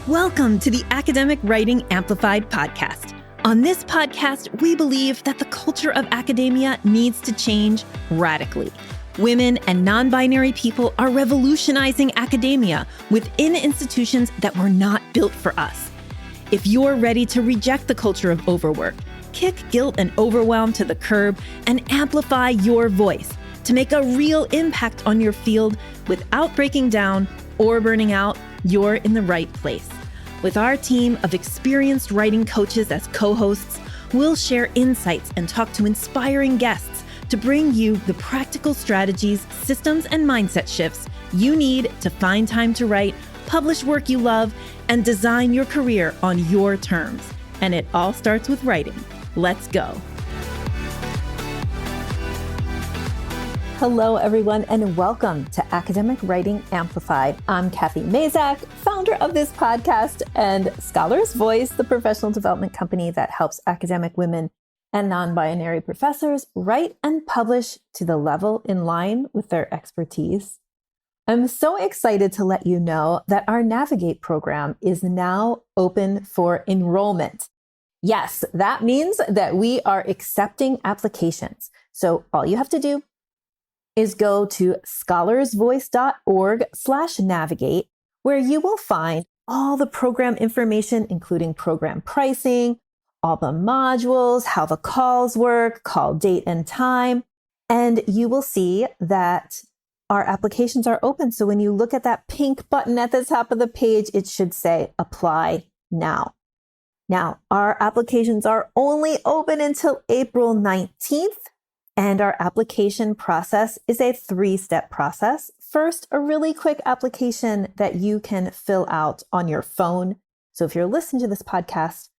Welcome to the Academic Writing Amplified podcast. On this podcast, we believe that the culture of academia needs to change radically. Women and non-binary people are revolutionizing academia within institutions that were not built for us. If you're ready to reject the culture of overwork, kick guilt and overwhelm to the curb, and amplify your voice to make a real impact on your field without breaking down or burning out, you're in the right place. With our team of experienced writing coaches as co-hosts, we'll share insights and talk to inspiring guests to bring you the practical strategies, systems, and mindset shifts you need to find time to write, publish work you love, and design your career on your terms. And it all starts with writing. Let's go. Hello, everyone, and welcome to Academic Writing Amplified. I'm Kathy Mazak, founder of this podcast and Scholar's Voice, the professional development company that helps academic women and non-binary professors write and publish to the level in line with their expertise. I'm so excited to let you know that our Navigate program is now open for enrollment. Yes, that means that we are accepting applications. So all you have to do is go to scholarsvoice.org/navigate, where you will find all the program information, including program pricing, all the modules, how the calls work, call date and time. And you will see that our applications are open. So when you look at that pink button at the top of the page, it should say apply now. Now, our applications are only open until April 19th. And our application process is a 3-step process. First, a really quick application that you can fill out on your phone. So if you're listening to this podcast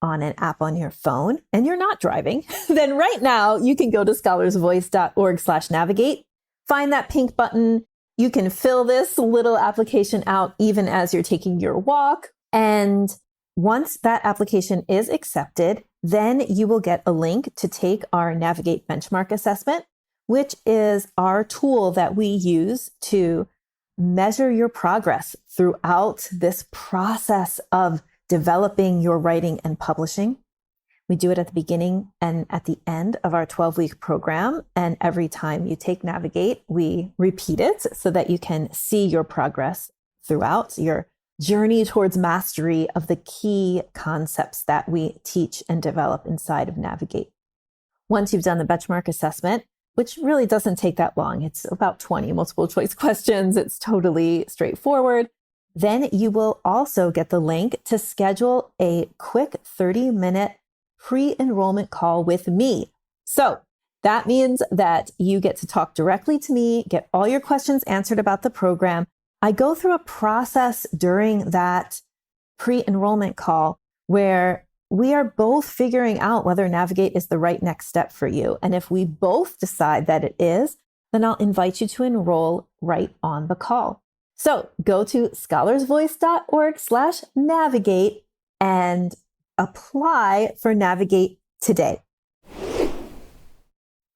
on an app on your phone and you're not driving, then right now you can go to scholarsvoice.org/navigate, find that pink button. You can fill this little application out even as you're taking your walk. And once that application is accepted, then you will get a link to take our Navigate benchmark assessment, which is our tool that we use to measure your progress throughout this process of developing your writing and publishing. We do it at the beginning and at the end of our 12-week program. And every time you take Navigate, we repeat it so that you can see your progress throughout your journey towards mastery of the key concepts that we teach and develop inside of Navigate. Once you've done the benchmark assessment, which really doesn't take that long, it's about 20 multiple choice questions. It's totally straightforward. Then you will also get the link to schedule a quick 30-minute pre-enrollment call with me. So that means that you get to talk directly to me, get all your questions answered about the program. I go through a process during that pre-enrollment call where we are both figuring out whether Navigate is the right next step for you. And if we both decide that it is, then I'll invite you to enroll right on the call. So go to scholarsvoice.org/navigate and apply for Navigate today.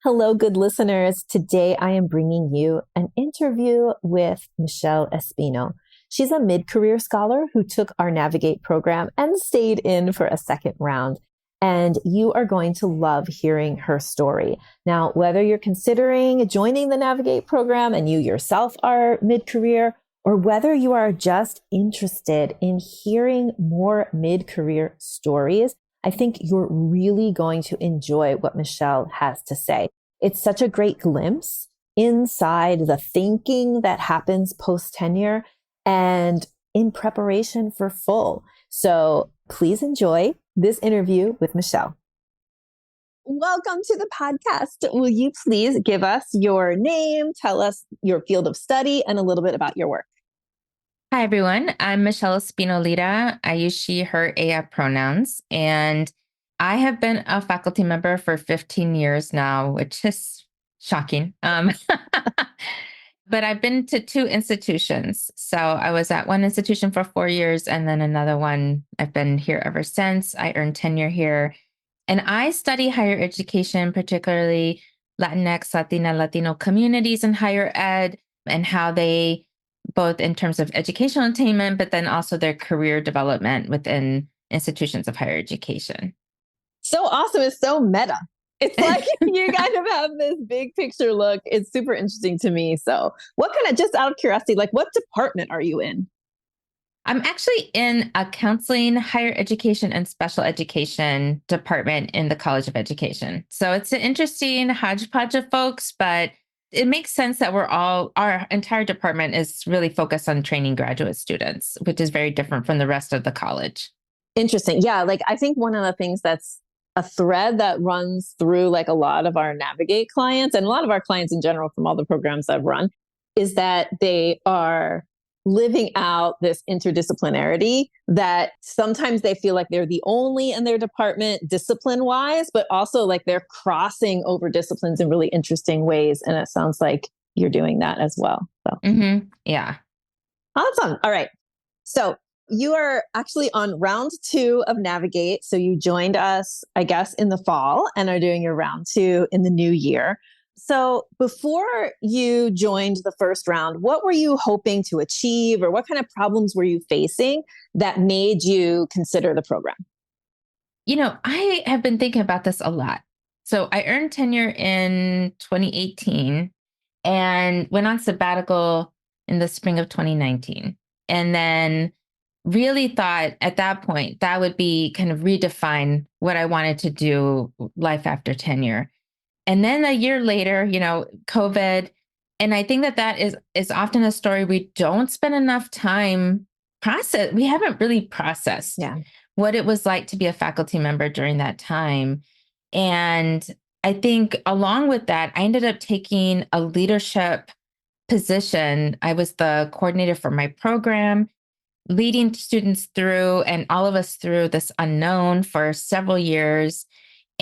Hello, good listeners. Today, I am bringing you an interview with Michelle Espino. She's a mid-career scholar who took our Navigate program and stayed in for a second round. And you are going to love hearing her story. Now, whether you're considering joining the Navigate program and you yourself are mid-career, or whether you are just interested in hearing more mid-career stories, I think you're really going to enjoy what Michelle has to say. It's such a great glimpse inside the thinking that happens post-tenure and in preparation for full. So please enjoy this interview with Michelle. Welcome to the podcast. Will you please give us your name, tell us your field of study, and a little bit about your work? Hi, everyone. I'm Michelle Espino Lira. I use she, her, AF pronouns, and I have been a faculty member for 15 years now, which is shocking. But I've been to 2 institutions. So I was at one institution for 4 years and then another one. I've been here ever since. I earned tenure here. And I study higher education, particularly Latinx, Latina, Latino communities in higher ed and how they both in terms of educational attainment, but then also their career development within institutions of higher education. So awesome. It's so meta. It's like you kind of have this big picture look. It's super interesting to me. So, what kind of, just out of curiosity, like what department are you in? I'm actually in a counseling, higher education, and special education department in the College of Education. So it's an interesting hodgepodge of folks, but it makes sense that our entire department is really focused on training graduate students, which is very different from the rest of the college. Interesting. Yeah. Like, I think one of the things that's a thread that runs through like a lot of our Navigate clients and a lot of our clients in general from all the programs I've run is that they are living out this interdisciplinarity that sometimes they feel like they're the only in their department discipline wise, but also like they're crossing over disciplines in really interesting ways. And it sounds like you're doing that as well. So Yeah. awesome. All right. So you are actually on round 2 of Navigate. So you joined us, I guess, in the fall and are doing your round 2 in the new year. So before you joined the first round, what were you hoping to achieve or what kind of problems were you facing that made you consider the program? I have been thinking about this a lot. So I earned tenure in 2018 and went on sabbatical in the spring of 2019. And then really thought at that point that would be kind of redefine what I wanted to do life after tenure. And then a year later, COVID. And I think that is often a story we don't spend enough time process. We haven't really processed Yeah. what it was like to be a faculty member during that time. And I think along with that, I ended up taking a leadership position. I was the coordinator for my program, leading students through and all of us through this unknown for several years.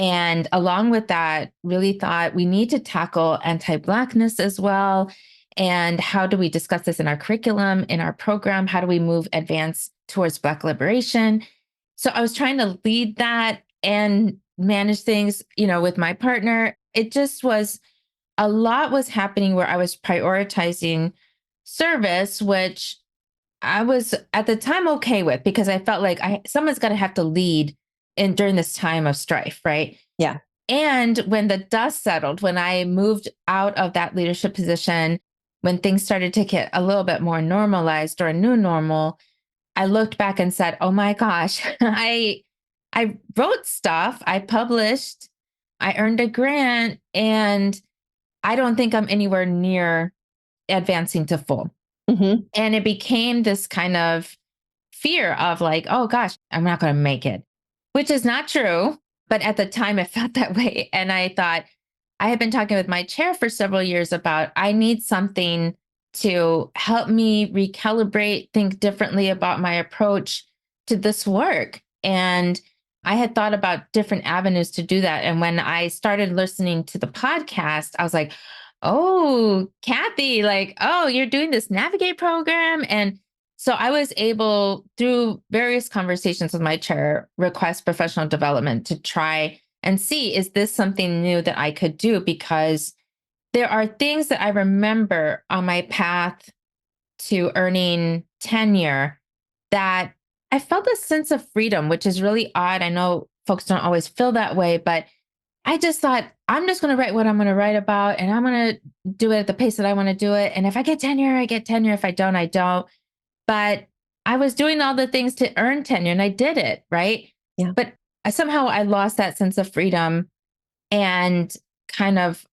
And along with that, really thought we need to tackle anti-Blackness as well. And how do we discuss this in our curriculum, in our program? How do we advance towards Black liberation? So I was trying to lead that and manage things, with my partner. It just was a lot was happening where I was prioritizing service, which I was at the time okay with because I felt like someone's got to have to lead in during this time of strife, right? Yeah. And when the dust settled, when I moved out of that leadership position, when things started to get a little bit more normalized or a new normal, I looked back and said, "Oh my gosh, I wrote stuff, I published, I earned a grant, and I don't think I'm anywhere near advancing to full." Mm-hmm. And it became this kind of fear of like, oh gosh, I'm not going to make it, which is not true. But at the time, it felt that way. And I thought, I had been talking with my chair for several years about I need something to help me recalibrate, think differently about my approach to this work. And I had thought about different avenues to do that. And when I started listening to the podcast, I was like, oh, Kathy, like, oh, you're doing this Navigate program. And so I was able, through various conversations with my chair, request professional development to try and see, is this something new that I could do? Because there are things that I remember on my path to earning tenure that I felt a sense of freedom, which is really odd. I know folks don't always feel that way, but I just thought, I'm just going to write what I'm going to write about and I'm going to do it at the pace that I want to do it. And if I get tenure, I get tenure. If I don't, I don't. But I was doing all the things to earn tenure and I did it, right? Yeah. But somehow I lost that sense of freedom and kind of,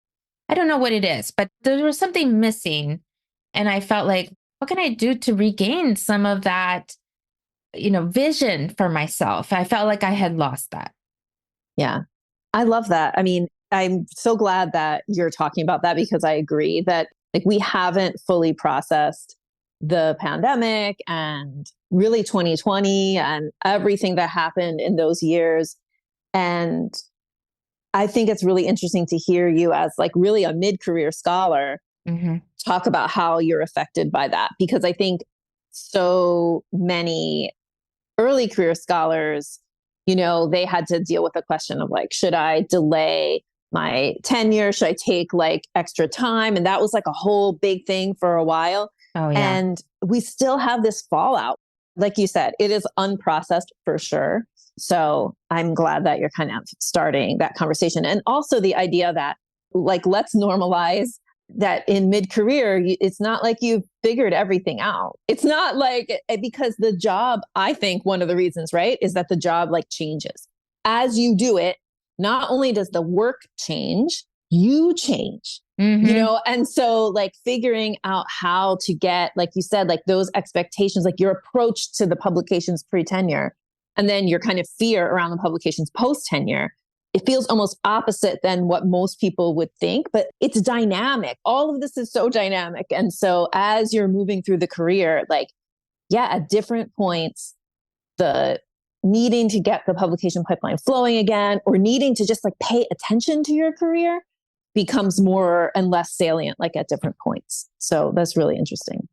I don't know what it is, but there was something missing. And I felt like, what can I do to regain some of that, vision for myself? I felt like I had lost that. Yeah. I love that. I mean, I'm so glad that you're talking about that because I agree that like we haven't fully processed the pandemic and really 2020 and everything that happened in those years. And I think it's really interesting to hear you as like really a mid-career scholar talk about how you're affected by that because I think so many early career scholars, they had to deal with the question of like, should I delay my tenure? Should I take like extra time? And that was like a whole big thing for a while. Oh, yeah. And we still have this fallout. Like you said, it is unprocessed for sure. So I'm glad that you're kind of starting that conversation. And also the idea that, like, let's normalize that in mid-career, it's not like you've figured everything out. It's not like, because the job, I think one of the reasons, right, is that the job like changes as you do it. Not only does the work change, you change. Mm-hmm. And so like figuring out how to get, like you said, like those expectations, like your approach to the publications pre-tenure, and then your kind of fear around the publications post-tenure, it feels almost opposite than what most people would think, but it's dynamic. All of this is so dynamic. And so as you're moving through the career, like, yeah, at different points, the needing to get the publication pipeline flowing again, or needing to just like pay attention to your career becomes more and less salient, like at different points. So that's really interesting.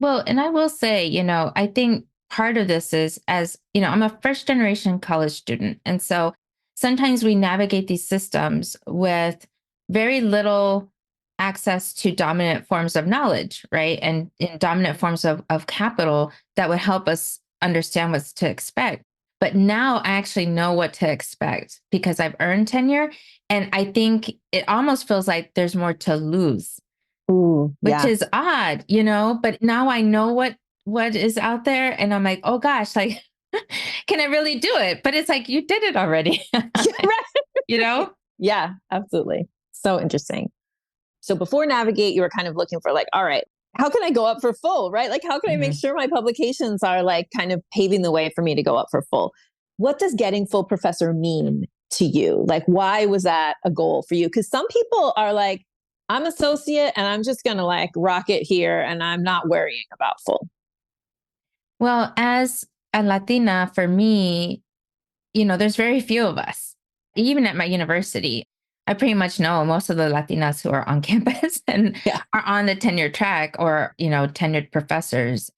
Well, and I will say, I think part of this is as, I'm a first generation college student. And so sometimes we navigate these systems with very little access to dominant forms of knowledge, right? And in dominant forms of capital that would help us understand what to expect. But now I actually know what to expect because I've earned tenure. And I think it almost feels like there's more to lose, Ooh, which yeah. is odd, but now I know what is out there and I'm like, "Oh gosh, like can I really do it?" But it's like you did it already. You Right. know? Yeah, absolutely. So interesting. So before Navigate, you were kind of looking for like, all right, how can I go up for full, right? Like, how can I make Mhm. sure my publications are like kind of paving the way for me to go up for full? What does getting full professor mean to you? Like, why was that a goal for you? Because some people are like, I'm associate and I'm just going to like rock it here and I'm not worrying about full. Well, as a Latina, for me, there's very few of us. Even at my university, I pretty much know most of the Latinas who are on campus and Yeah. are on the tenure track or, tenured professors.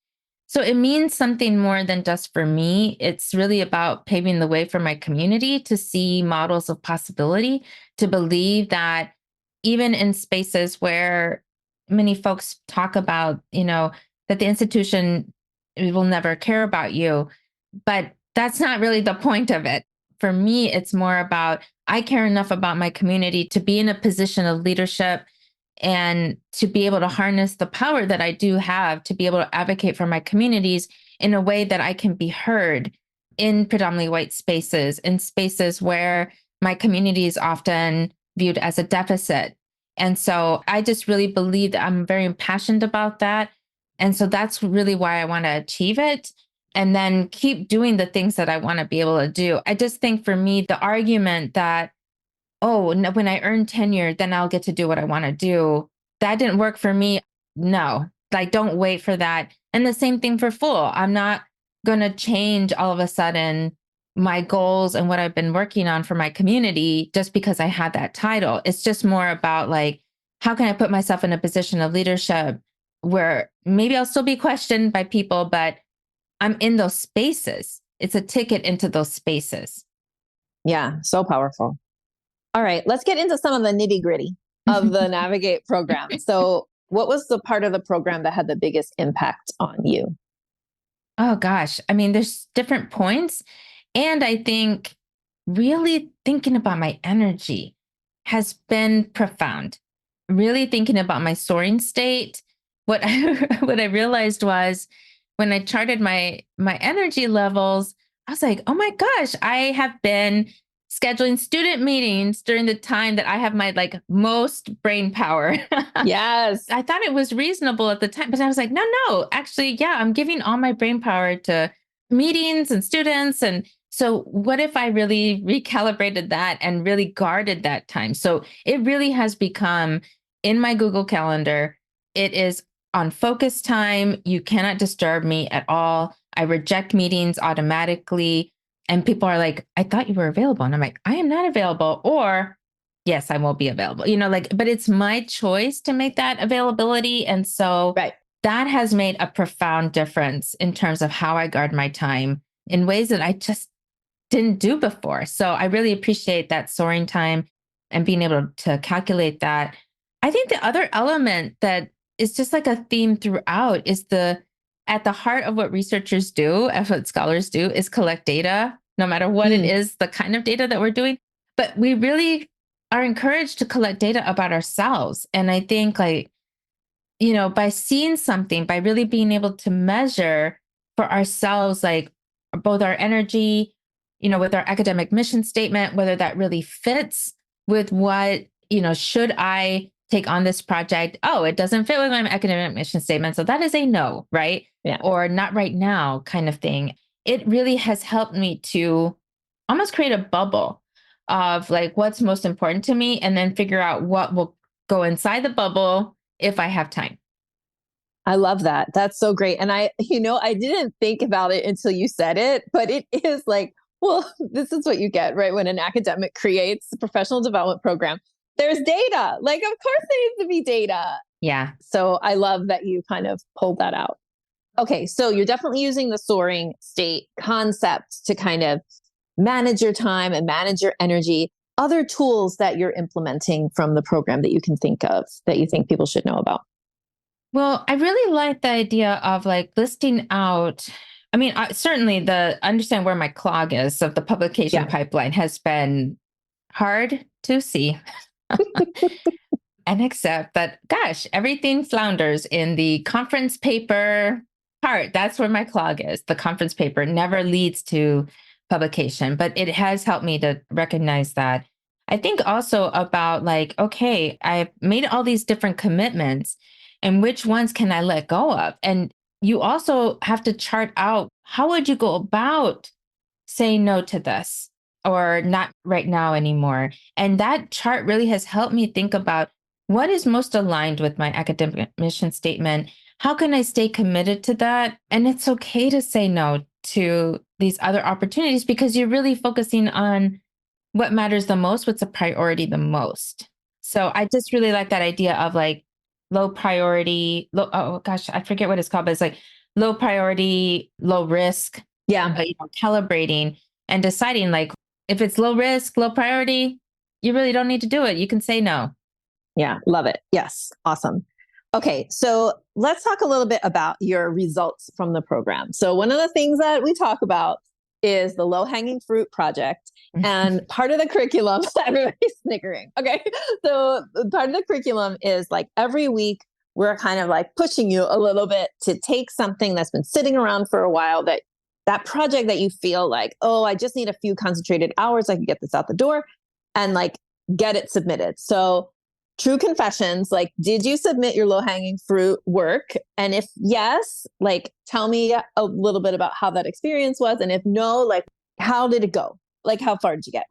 So it means something more than just for me. It's really about paving the way for my community to see models of possibility, to believe that even in spaces where many folks talk about, that the institution will never care about you, but that's not really the point of it. For me, it's more about I care enough about my community to be in a position of leadership and to be able to harness the power that I do have to be able to advocate for my communities in a way that I can be heard in predominantly white spaces, in spaces where my community is often viewed as a deficit. And so I just really believe that I'm very impassioned about that. And so that's really why I want to achieve it and then keep doing the things that I want to be able to do. I just think for me, the argument that oh, no, when I earn tenure, then I'll get to do what I want to do. That didn't work for me. No, like don't wait for that. And the same thing for full. I'm not going to change all of a sudden my goals and what I've been working on for my community just because I had that title. It's just more about like, how can I put myself in a position of leadership where maybe I'll still be questioned by people, but I'm in those spaces. It's a ticket into those spaces. Yeah. So powerful. All right. Let's get into some of the nitty gritty of the Navigate program. So, what was the part of the program that had the biggest impact on you? Oh gosh. I mean, there's different points. And I think really thinking about my energy has been profound. Really thinking about my soaring state. What I what I realized was when I charted my energy levels, I was like, oh my gosh, I have been scheduling student meetings during the time that I have my like most brain power. Yes. I thought it was reasonable at the time, but I was like, no, no, actually, yeah, I'm giving all my brain power to meetings and students. And so, what if I really recalibrated that and really guarded that time? So, it really has become in my Google Calendar, it is on focus time. You cannot disturb me at all. I reject meetings automatically. And people are like, I thought you were available. And I'm like, I am not available. Or yes, I won't be available. But it's my choice to make that availability. And so Right. that has made a profound difference in terms of how I guard my time in ways that I just didn't do before. So I really appreciate that soaring time and being able to calculate that. I think the other element that it's just like a theme throughout, is at the heart of what researchers do, and what scholars do, is collect data, no matter what it Mm, is, the kind of data that we're doing. But we really are encouraged to collect data about ourselves. And I think, like, by seeing something, by really being able to measure for ourselves, like both our energy, with our academic mission statement, whether that really fits with what, should I take on this project? Oh, it doesn't fit with my academic mission statement. So that is a no, right? yeah. Or not right now kind of thing. It really has helped me to almost create a bubble of like what's most important to me, and then figure out what will go inside the bubble if I have time. I love that. That's so great. And I didn't think about it until you said it, but it is like, well, this is what you get, right? When an academic creates a professional development program, there's data. Like, of course, there needs to be data. Yeah. So I love that you kind of pulled that out. Okay. So you're definitely using the soaring state concept to kind of manage your time and manage your energy. Other tools that you're implementing from the program that you can think of that you think people should know about? Well, I really like the idea of like listing out. I mean, certainly the understand where my clog is of the publication Yeah. pipeline has been hard to see and accept that, gosh, everything flounders in the conference paper part. That's where my clog is. The conference paper never leads to publication, but it has helped me to recognize that. I think also about like, okay, I've made all these different commitments, and which ones can I let go of? And you also have to chart out, how would you go about saying no to this, or not right now anymore? And that chart really has helped me think about what is most aligned with my academic mission statement. How can I stay committed to that? And it's okay to say no to these other opportunities, because you're really focusing on what matters the most, what's a priority the most. So I just really like that idea of like low priority, oh gosh, I forget what it's called, but it's like low priority, low risk, Yeah. calibrating and deciding like, if it's low risk, low priority, you really don't need to do it. You can say no. Yeah. Love it. Yes. Awesome. Okay. So let's talk a little bit about your results from the program. So, one of the things that we talk about is the low hanging fruit project. And part of the curriculum, everybody's snickering. Okay. So, part of the curriculum is like every week, we're kind of like pushing you a little bit to take something that's been sitting around for a while, that project that you feel like, oh, I just need a few concentrated hours. I can get this out the door and like get it submitted. So, true confessions, like, did you submit your low hanging fruit work? And if yes, like, tell me a little bit about how that experience was. And if no, like, how did it go? Like, how far did you get?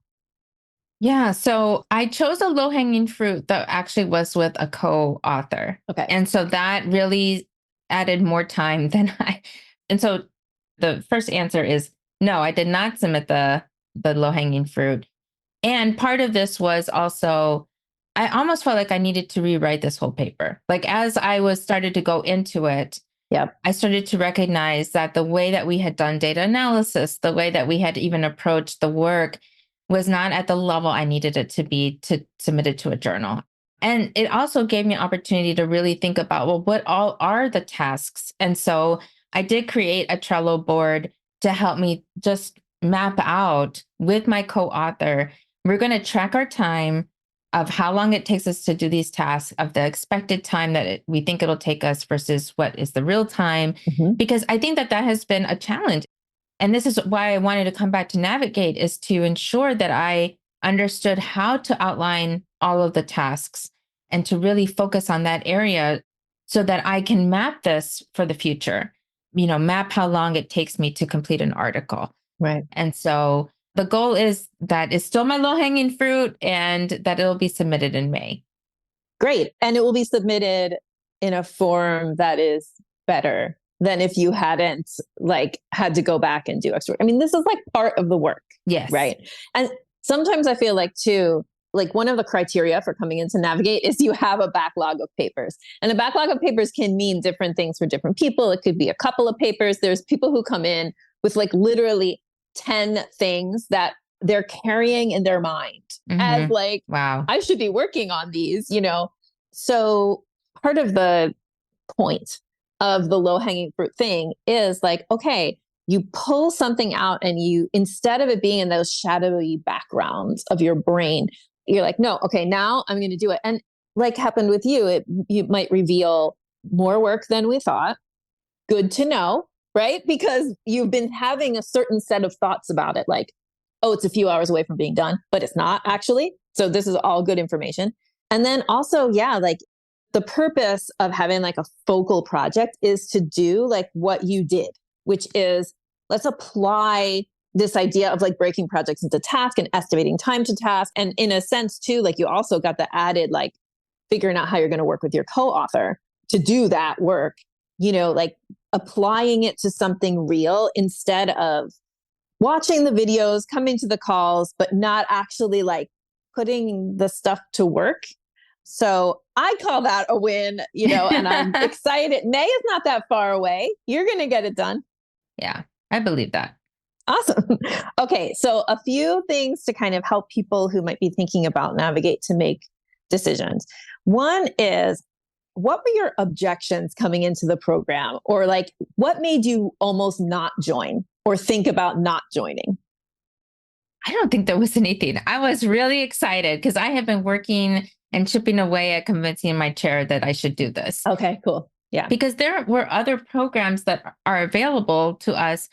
Yeah. So I chose a low hanging fruit that actually was with a co author. Okay. And so that really added more time than And so the first answer is no, I did not submit the low hanging fruit. And part of this was also, I almost felt like I needed to rewrite this whole paper. Like as I was started to go into it, Yep. I started to recognize that the way that we had done data analysis, the way that we had even approached the work was not at the level I needed it to be to submit it to a journal. And it also gave me an opportunity to really think about, well, what all are the tasks? And so I did create a Trello board to help me just map out with my co author. We're going to track our time of how long it takes us to do these tasks, of the expected time that we think it'll take us versus what is the real time. Mhm. Because I think that that has been a challenge. And this is why I wanted to come back to Navigate, is to ensure that I understood how to outline all of the tasks and to really focus on that area so that I can map this for the future, map how long it takes me to complete an article. Right. And so the goal is that it's still my low hanging fruit and that it'll be submitted in May. Great. And it will be submitted in a form that is better than if you hadn't like had to go back and do extra work. I mean, this is like part of the work. Yes. Right. And sometimes I feel like too, like one of the criteria for coming into Navigate is you have a backlog of papers. And a backlog of papers can mean different things for different people. It could be a couple of papers. There's people who come in with like literally 10 things that they're carrying in their mind as Mm-hmm. like, Wow. I should be working on these. So part of the point of the low hanging fruit thing is like, okay, you pull something out and you, instead of it being in those shadowy backgrounds of your brain, you're like, no, okay, now I'm going to do it. And like happened with you, you might reveal more work than we thought. Good to know, right? Because you've been having a certain set of thoughts about it, like, oh, it's a few hours away from being done, but it's not actually. So this is all good information. And then also, yeah, like the purpose of having like a focal project is to do like what you did, which is let's apply this idea of like breaking projects into task and estimating time to task. And in a sense too, like you also got the added like figuring out how you're going to work with your co-author to do that work, like applying it to something real instead of watching the videos, coming to the calls, but not actually like putting the stuff to work. So I call that a win, and I'm excited. May is not that far away. You're going to get it done. Yeah, I believe that. Awesome. Okay. So a few things to kind of help people who might be thinking about Navigate to make decisions. One is, what were your objections coming into the program? Or like, what made you almost not join or think about not joining? I don't think there was anything. I was really excited because I have been working and chipping away at convincing my chair that I should do this. Okay, cool. Yeah. Because there were other programs that are available to us.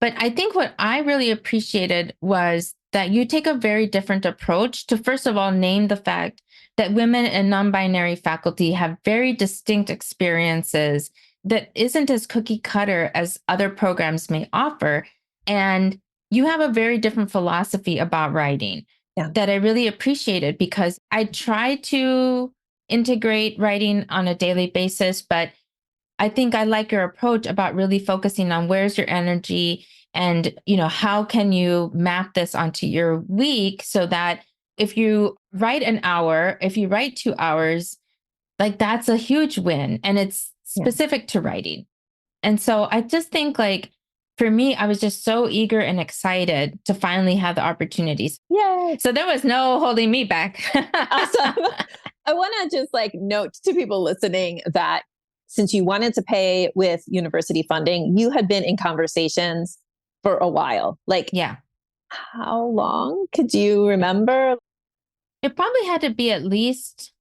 But I think what I really appreciated was that you take a very different approach to, first of all, name the fact that women and non-binary faculty have very distinct experiences that isn't as cookie cutter as other programs may offer. And you have a very different philosophy about writing that I really appreciated, because I try to integrate writing on a daily basis, but I think I like your approach about really focusing on where's your energy and, how can you map this onto your week so that if you write an hour, if you write 2 hours, like that's a huge win and it's specific to writing. And so I just think like, for me, I was just so eager and excited to finally have the opportunities. Yay. So there was no holding me back. Awesome. I want to just like note to people listening that since you wanted to pay with university funding, you had been in conversations for a while. Like, yeah. How long? Could you remember? It probably had to be at least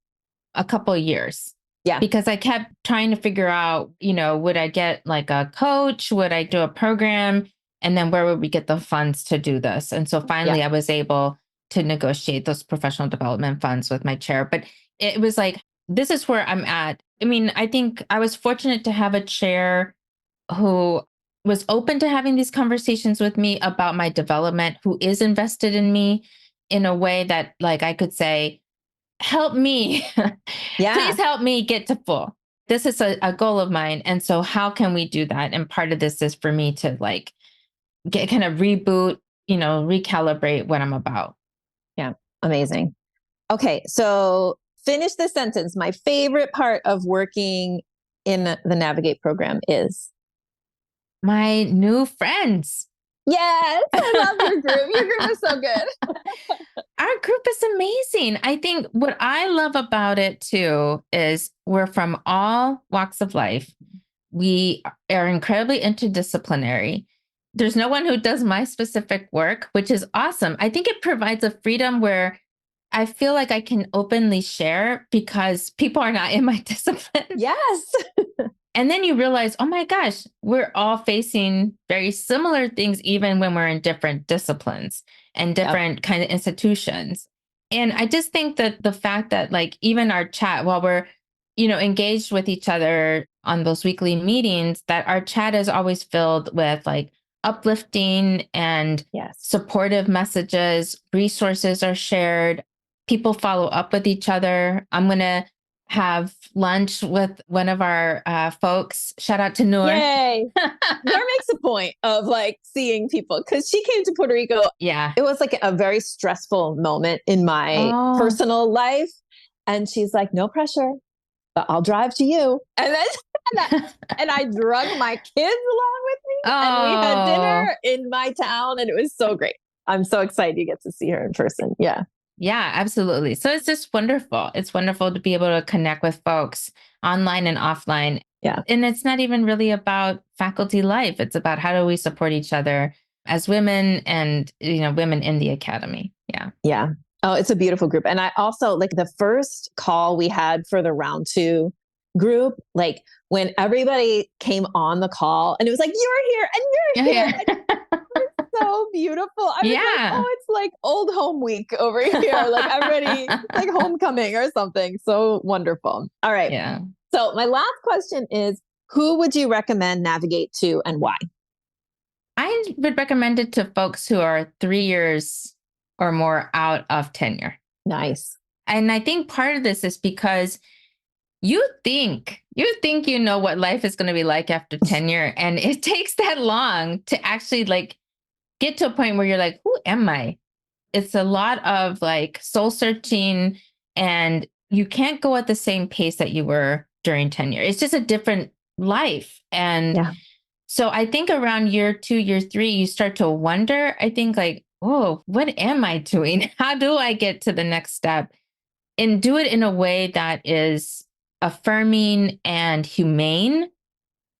a couple of years. Yeah. Because I kept trying to figure out, would I get like a coach? Would I do a program? And then where would we get the funds to do this? And so finally I was able to negotiate those professional development funds with my chair. But it was like, this is where I'm at. I mean, I think I was fortunate to have a chair who was open to having these conversations with me about my development, who is invested in me in a way that like I could say, help me. Please help me get to full. This is a goal of mine. And so how can we do that? And part of this is for me to like get kind of reboot, recalibrate what I'm about. Yeah. Amazing. Okay. So finish this sentence. My favorite part of working in the Navigate program is my new friends. Yes, I love your group. Your group is so good. Our group is amazing. I think what I love about it too is we're from all walks of life. We are incredibly interdisciplinary. There's no one who does my specific work, which is awesome. I think it provides a freedom where I feel like I can openly share because people are not in my discipline. Yes. And then you realize, oh my gosh, we're all facing very similar things, even when we're in different disciplines and different kind of institutions. And I just think that the fact that like even our chat, while we're, engaged with each other on those weekly meetings, that our chat is always filled with like uplifting and supportive messages, resources are shared, people follow up with each other. I'm going to have lunch with one of our folks. Shout out to Noor. Yay. Noor makes a point of like seeing people because she came to Puerto Rico. Yeah. It was like a very stressful moment in my personal life. And she's like, no pressure, but I'll drive to you. And then and I drug my kids along with me. And we had dinner in my town and it was so great. I'm so excited to get to see her in person. Yeah. Yeah, absolutely. So it's just wonderful. It's wonderful to be able to connect with folks online and offline. Yeah. And it's not even really about faculty life. It's about how do we support each other as women and, women in the academy. Yeah. Yeah. Oh, it's a beautiful group. And I also like the first call we had for the round 2 group, like when everybody came on the call and it was like, you're here and you're here. Yeah. And so beautiful. I was like, Yeah. oh, it's like old home week over here. Like everybody, like homecoming or something. So wonderful. All right. Yeah. So my last question is, who would you recommend Navigate to and why? I would recommend it to folks who are 3 years or more out of tenure. Nice. And I think part of this is because you think you know what life is going to be like after tenure, and it takes that long to actually like get to a point where you're like, who am I? It's a lot of like soul searching, and you can't go at the same pace that you were during tenure. It's just a different life. And so I think around year 2, year 3, you start to wonder, I think like, oh, what am I doing? How do I get to the next step? And do it in a way that is affirming and humane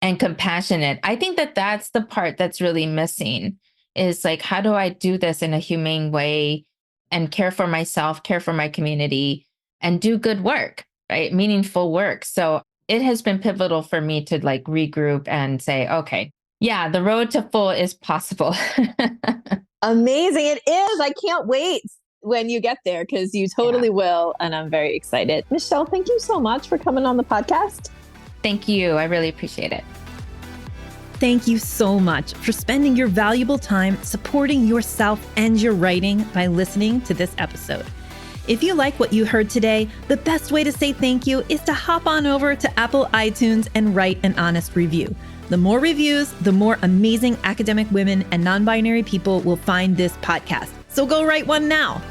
and compassionate. I think that that's the part that's really missing is like, how do I do this in a humane way and care for myself, care for my community, and do good work, right? Meaningful work. So it has been pivotal for me to like regroup and say, okay, yeah, the road to full is possible. Amazing. It is. I can't wait when you get there because you totally will. And I'm very excited. Michelle, thank you so much for coming on the podcast. Thank you. I really appreciate it. Thank you so much for spending your valuable time supporting yourself and your writing by listening to this episode. If you like what you heard today, the best way to say thank you is to hop on over to Apple iTunes and write an honest review. The more reviews, the more amazing academic women and non-binary people will find this podcast. So go write one now.